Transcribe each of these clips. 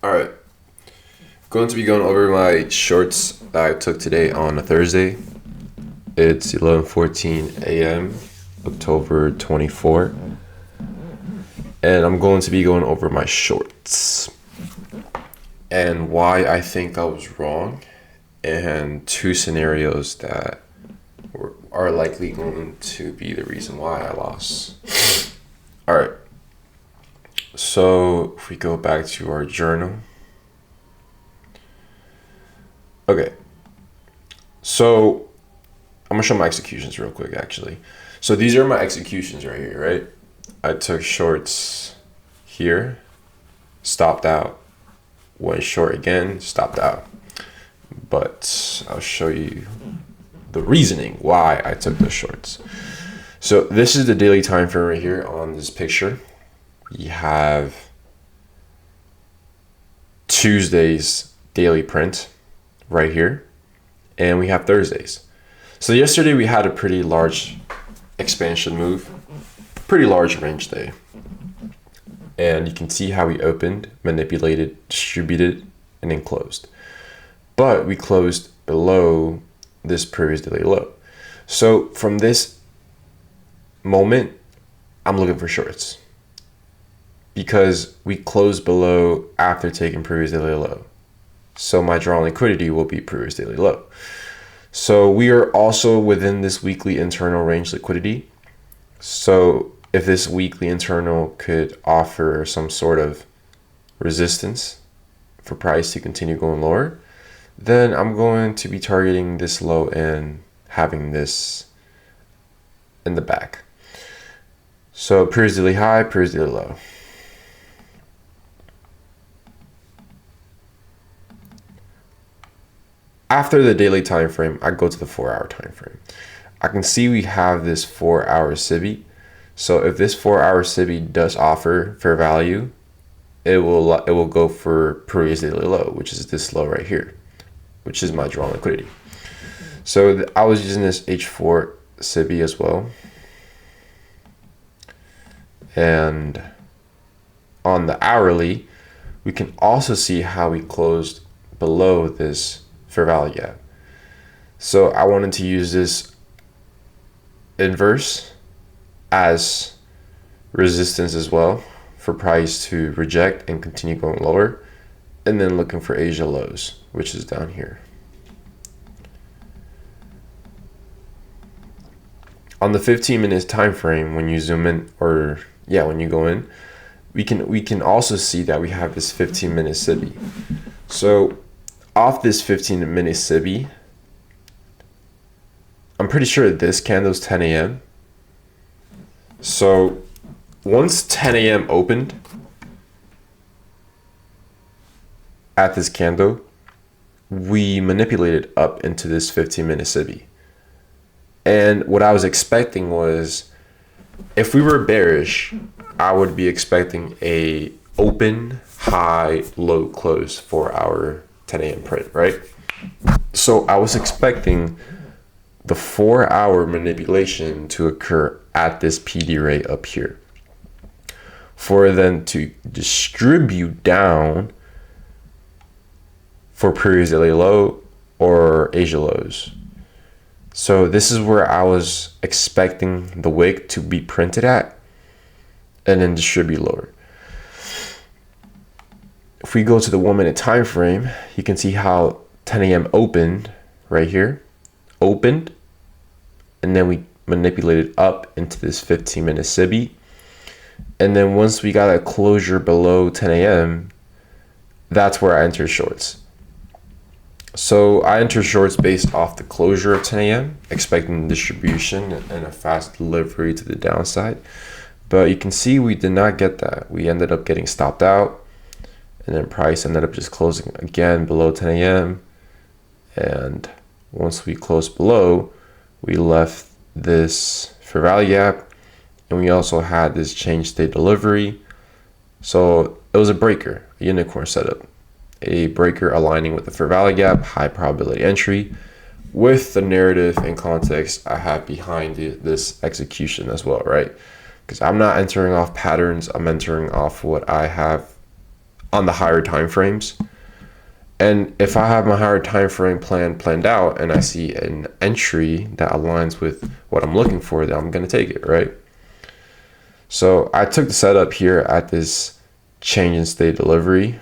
All right, going to be going over my shorts that I took today on a Thursday. It's 11:14 a.m. October 24, and I'm going to be going over my shorts and why I think I was wrong, and two scenarios that are likely going to be the reason why I lost. All right. So if we go back to our journal. Okay. So I'm gonna show my executions real quick actually. So these are my executions right here, right? I took shorts here, stopped out, went short again, stopped out. But I'll show you the reasoning why I took those shorts. So this is the daily time frame right here on this picture. We have Tuesday's daily print right here, and we have Thursdays. So yesterday we had a pretty large expansion move, pretty large range day. And you can see how we opened, manipulated, distributed, and then closed. But we closed below this previous daily low. So from this moment, I'm looking for shorts because we closed below after taking previous daily low. So my drawn liquidity will be previous daily low. So we are also within this weekly internal range liquidity. So if this weekly internal could offer some sort of resistance for price to continue going lower, then I'm going to be targeting this low and having this in the back. So previous daily high, previous daily low. After the daily time frame, I go to the 4-hour time frame. I can see we have this 4-hour SIBI. So if this 4-hour SIBI does offer fair value, it will go for previous daily low, which is this low right here, which is my drawn liquidity. So I was using this H4 SIBI as well. And on the hourly, we can also see how we closed below this fair value gap. So I wanted to use this inverse as resistance as well for price to reject and continue going lower, and then looking for Asia lows, which is down here. On the 15-minute time frame, when you zoom in, when you go in, we can also see that we have this 15-minute SIBI. So off this 15-minute SIBI, I'm pretty sure this candle's 10 a.m. So once 10 a.m. opened at this candle, we manipulated up into this 15-minute SIBI. And what I was expecting was, if we were bearish, I would be expecting a open, high, low, close for our 10 a.m. print, right? So I was expecting the 4-hour manipulation to occur at this PD rate up here, for then to distribute down for previous daily low or Asia lows. So this is where I was expecting the wick to be printed at and then distribute lower. If we go to the 1-minute time frame, you can see how 10 a.m. opened right here, opened, and then we manipulated up into this 15-minute SIBI. And then once we got a closure below 10 a.m., that's where I entered shorts. So I entered shorts based off the closure of 10 a.m., expecting distribution and a fast delivery to the downside. But you can see we did not get that. We ended up getting stopped out, and then price ended up just closing again below 10 a.m. And once we closed below, we left this fair value gap, and we also had this change state delivery. So it was a breaker, a unicorn setup, a breaker aligning with the fair value gap, high probability entry, with the narrative and context I have behind this execution as well, right? Because I'm not entering off patterns, I'm entering off what I have on the higher time frames. And if I have my higher time frame planned out and I see an entry that aligns with what I'm looking for, then I'm going to take it, right? So I took the setup here at this change in state delivery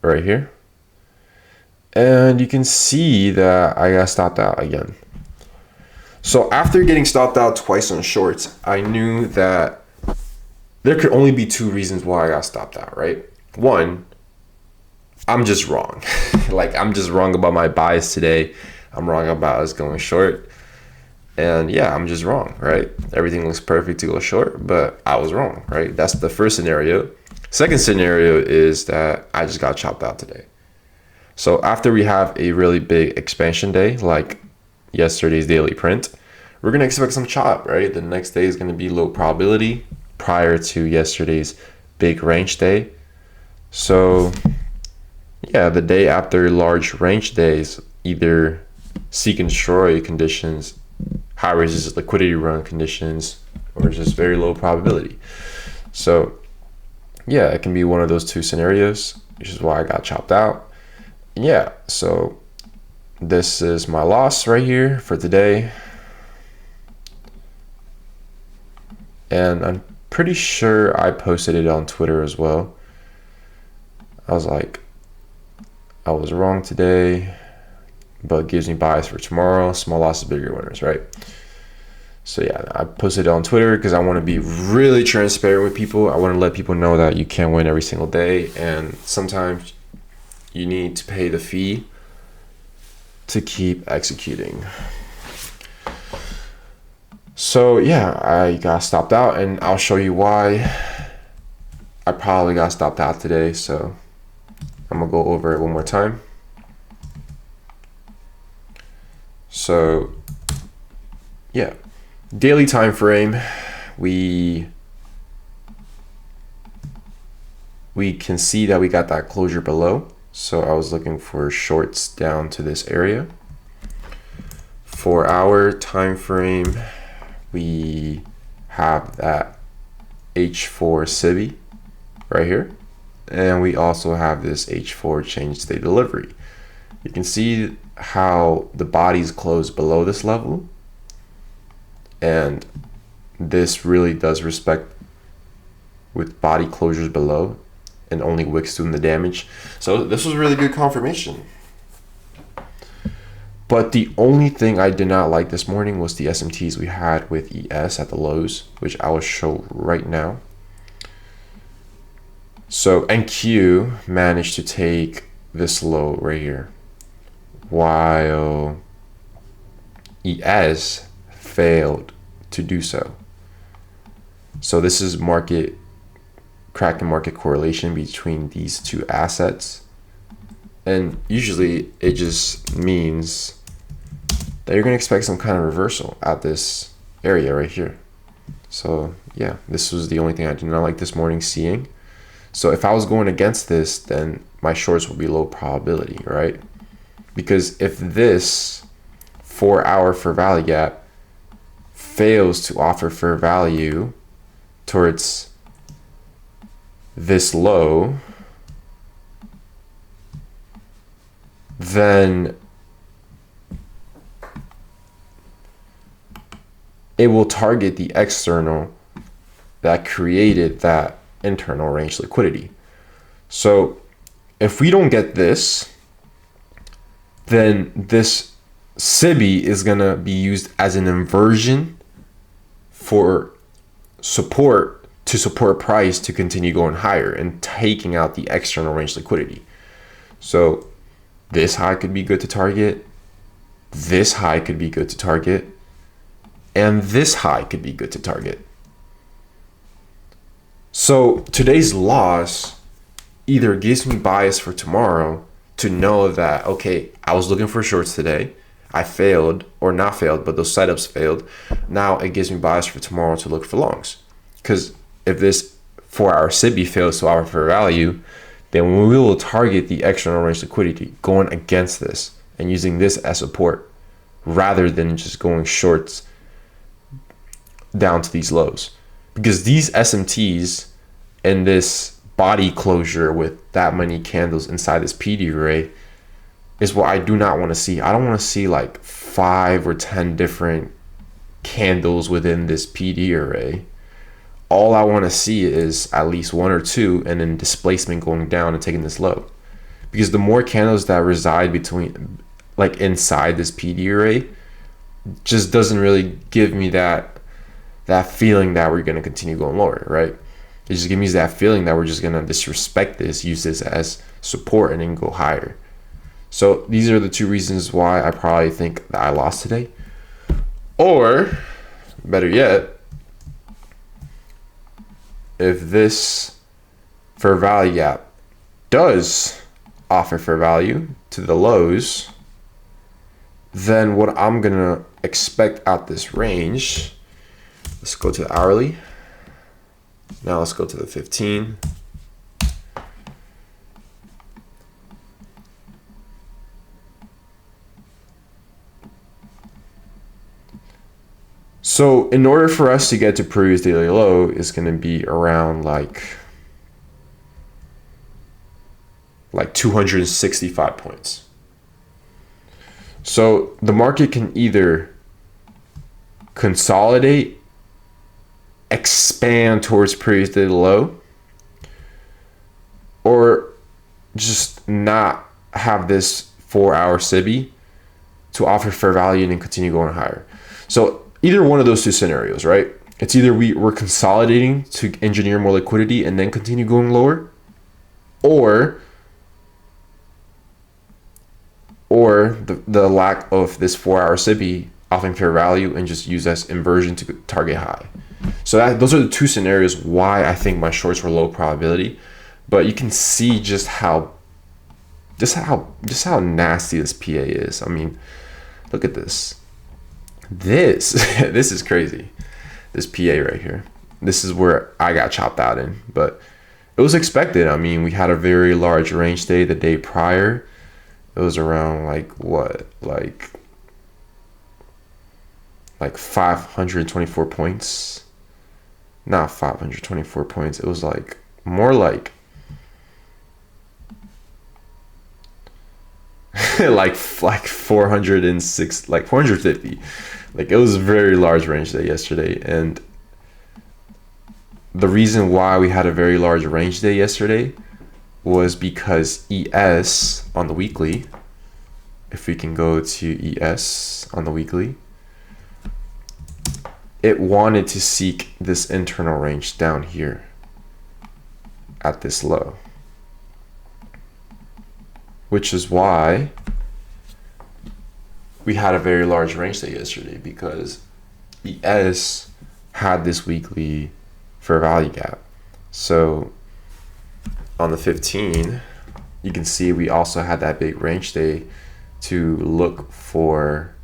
right here. And you can see that I got stopped out again. So after getting stopped out twice on shorts, I knew that there could only be two reasons why I got stopped out, right? One, I'm just wrong. Like, I'm just wrong about my bias today. I'm wrong about us going short. And yeah, I'm just wrong, right? Everything looks perfect to go short, but I was wrong, right? That's the first scenario. Second scenario is that I just got chopped out today. So after we have a really big expansion day, like yesterday's daily print, we're going to expect some chop, right? The next day is going to be low probability prior to yesterday's big range day. So yeah, the day after large range days, either seek and destroy conditions, high resistance liquidity run conditions, or just very low probability. So yeah, it can be one of those two scenarios, which is why I got chopped out. Yeah, so this is my loss right here for today. And I'm pretty sure I posted it on Twitter as well. I was like, I was wrong today, but gives me bias for tomorrow. Small losses, bigger winners, right? So yeah, I posted it on Twitter because I want to be really transparent with people. I want to let people know that you can't win every single day, and sometimes you need to pay the fee to keep executing. So yeah, I got stopped out, and I'll show you why I probably got stopped out today. So I'm gonna go over it one more time. So yeah, daily time frame, we can see that we got that closure below. So I was looking for shorts down to this area. 4 hour time frame, we have that H4 SIBI right here. And we also have this H4 change state delivery. You can see how the bodies close below this level. And this really does respect with body closures below and only wicks doing the damage. So this was really good confirmation. But the only thing I did not like this morning was the SMTs we had with ES at the lows, which I will show right now. So NQ managed to take this low right here, while ES failed to do so. So this is Kraken market correlation between these two assets. And usually it just means that you're going to expect some kind of reversal at this area right here. So yeah, this was the only thing I did not like this morning seeing. So if I was going against this, then my shorts would be low probability, right? Because if this 4 hour fair value gap fails to offer fair value towards this low, then it will target the external that created that internal range liquidity. So if we don't get this, then this SIBI is gonna be used as an inversion for support to support price to continue going higher and taking out the external range liquidity. So this high could be good to target, this high could be good to target, and this high could be good to target. So today's loss either gives me bias for tomorrow to know that, okay, I was looking for shorts today, I failed, or not failed, but those setups failed. Now it gives me bias for tomorrow to look for longs. Because if this 4 hour SIBI fails to offer fair value, then we will target the external range liquidity going against this and using this as support rather than just going shorts down to these lows. Because these SMTs and this body closure with that many candles inside this PD array is what I do not want to see. I don't want to see like 5 or 10 different candles within this PD array. All I want to see is at least 1 or 2 and then displacement going down and taking this low. Because the more candles that reside between, like inside this PD array, just doesn't really give me that feeling that we're going to continue going lower, right? It just gives me that feeling that we're just going to disrespect this, use this as support, and then go higher. So these are the 2 reasons why I probably think that I lost today. Or, better yet, if this fair value gap does offer fair value to the lows, then what I'm going to expect out this range, let's go to the hourly. Now let's go to the 15. So in order for us to get to previous daily low, it's going to be around like 265 points. So the market can either consolidate, expand towards previous daily low, or just not have this 4-hour SIBI to offer fair value and then continue going higher. So either one of those 2 scenarios, right? It's either we're consolidating to engineer more liquidity and then continue going lower, or the lack of this 4-hour SIBI offering fair value and just use as inversion to target high. So those are the 2 scenarios why I think my shorts were low probability. But you can see just how nasty this PA is. I mean, look at this. This is crazy. This PA right here. This is where I got chopped out in, but it was expected. I mean, we had a very large range day the day prior. It was around like 524 points. Not 524 points. It was like more like like 406, like 450. Like it was a very large range day yesterday. And the reason why we had a very large range day yesterday was because ES on the weekly, if we can go to ES on the weekly, it wanted to seek this internal range down here at this low, which is why we had a very large range day yesterday, because ES had this weekly fair value gap. So on the 15, you can see we also had that big range day to look for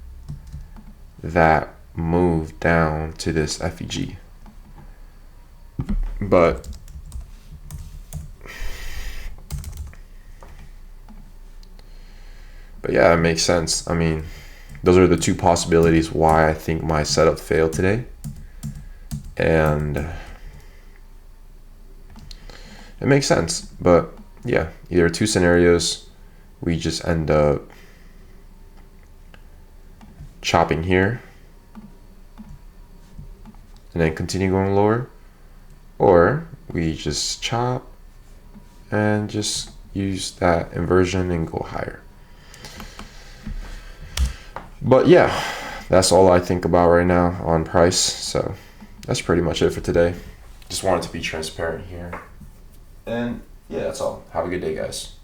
that move down to this FEG. But yeah, it makes sense. I mean, those are the 2 possibilities why I think my setup failed today. And it makes sense. But yeah, either 2 scenarios, we just end up chopping here and then continue going lower, or we just chop and just use that inversion and go higher. But yeah, that's all I think about right now on price. So that's pretty much it for today. Just wanted to be transparent here. And yeah, that's all. Have a good day, guys.